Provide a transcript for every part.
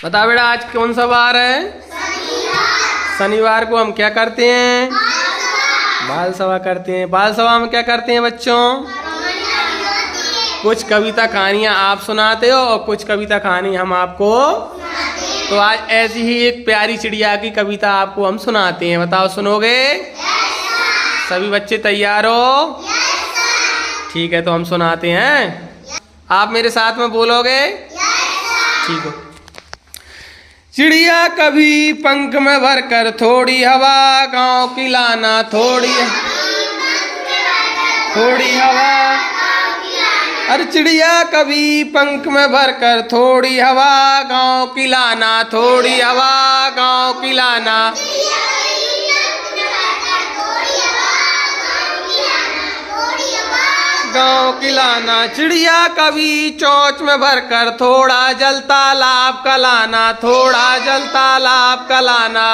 बता बेटा आज कौन सा वार है? शनिवार को हम क्या करते हैं? बाल सभा करते हैं। बाल सभा में क्या करते हैं बच्चों? कुछ कविता कहानियाँ आप सुनाते हो और कुछ कविता कहानी हम आपको। तो आज ऐसी ही एक प्यारी चिड़िया की कविता आपको हम सुनाते हैं। बताओ सुनोगे? सभी बच्चे तैयार हो? ठीक है तो हम सुनाते हैं। आप मेरे साथ में बोलोगे? ठीक है। चिड़िया कभी पंख में भरकर थोड़ी हवा गांव की लाना, थोड़ी हवा। अरे चिड़िया कभी पंख में भरकर थोड़ी हवा गांव की लाना, थोड़ी हवा गांव की लाना। गांव की लाना। चिड़िया कभी चोंच में भरकर थोड़ा जल तालाब का लाना, थोड़ा जल तालाब का लाना।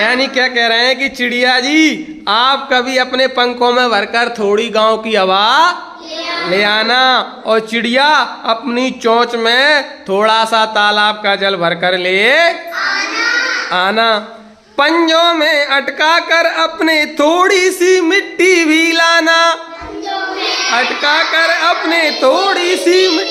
यानी क्या कह रहे हैं कि चिड़िया जी आप कभी अपने पंखों में भरकर थोड़ी गांव की हवा ले आना और चिड़िया अपनी चोंच में थोड़ा सा तालाब का जल भरकर ले आना। पंजों में अटका कर अपने थोड़ी सी मिट्टी भी लाना, अटका कर अपने थोड़ी सी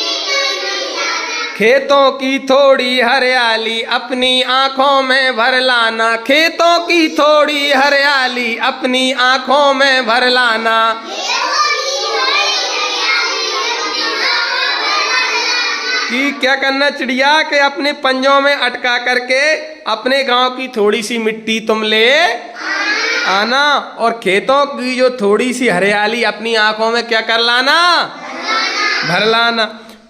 खेतों की थोड़ी हरियाली अपनी आंखों में भर लाना, खेतों की थोड़ी हरियाली अपनी आंखों में भर लाना। कि क्या करना चिड़िया के अपने पंजों में अटका करके अपने गांव की थोड़ी सी मिट्टी तुम ले आना और खेतों की जो थोड़ी सी हरियाली अपनी आंखों में क्या कर लाना? भर लाना।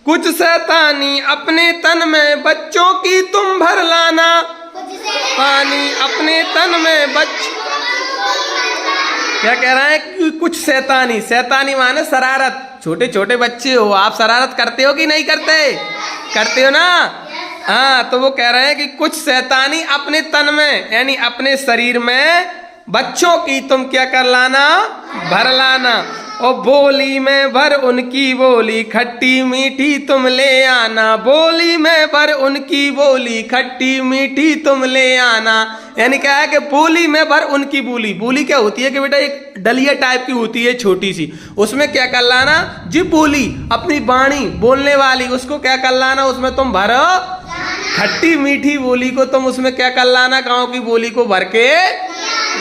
कुछ शैतानी अपने तन में बच्चों की तुम भर लाना, पानी अपने तन में क्या कह रहा है कि कुछ शैतानी, शैतानी माने शरारत। छोटे छोटे बच्चे हो आप, शरारत करते हो कि नहीं करते? करते हो ना? हाँ तो वो कह रहे हैं कि कुछ शैतानी अपने तन में यानी अपने शरीर में बच्चों की तुम क्या कर लाना? भर लाना। और बोली में भर उनकी बोली खट्टी मीठी तुम ले आना, बोली में भर उनकी बोली खट्टी मीठी तुम ले आना। यानी क्या है कि बोली में भर उनकी बोली। बोली क्या होती है कि बेटा एक डलिया टाइप की होती है छोटी सी, उसमें क्या कर लाना? जी बोली अपनी वाणी बोलने वाली उसको क्या कर लाना? उसमें तुम भरो खट्टी मीठी बोली को तुम उसमें क्या कर लाना? गाँव की बोली को भर के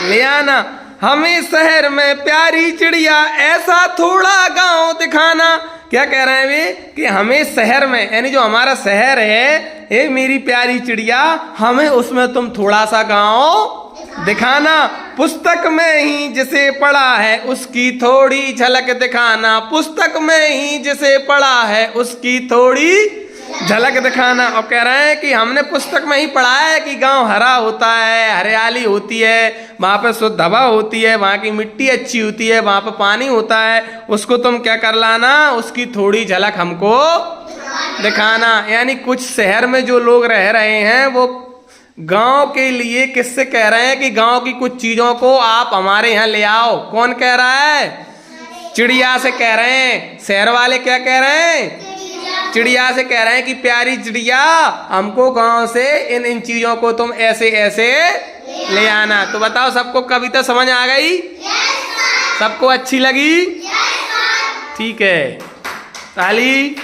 ले आना। हमें शहर में प्यारी चिड़िया ऐसा थोड़ा गांव दिखाना। क्या कह रहे हैं वे कि हमें शहर में यानी जो हमारा शहर है ये मेरी प्यारी चिड़िया हमें उसमें तुम थोड़ा सा गांव दिखाना। पुस्तक में ही जिसे पढ़ा है उसकी थोड़ी झलक दिखाना, पुस्तक में ही जिसे पढ़ा है उसकी थोड़ी झलक दिखाना। और कह रहे हैं कि हमने पुस्तक में ही पढ़ा है कि गांव हरा होता है, हरियाली होती है, वहाँ पे शुद्ध हवा होती है, वहाँ की मिट्टी अच्छी होती है, वहाँ पे पानी होता है, उसको तुम क्या कर लाना? उसकी थोड़ी झलक हमको दिखाना। यानी कुछ शहर में जो लोग रह रहे हैं वो गांव के लिए किससे कह रहे हैं कि गांव की कुछ चीजों को आप हमारे यहाँ ले आओ। कौन कह रहा है? चिड़िया से कह रहे हैं। शहर वाले क्या कह रहे हैं? चिड़िया से कह रहे हैं कि प्यारी चिड़िया हमको गांव से इन चीजों को तुम ऐसे ऐसे ले आना। तो बताओ सबको कविता समझ आ गई? सबको अच्छी लगी? ठीक है ताली।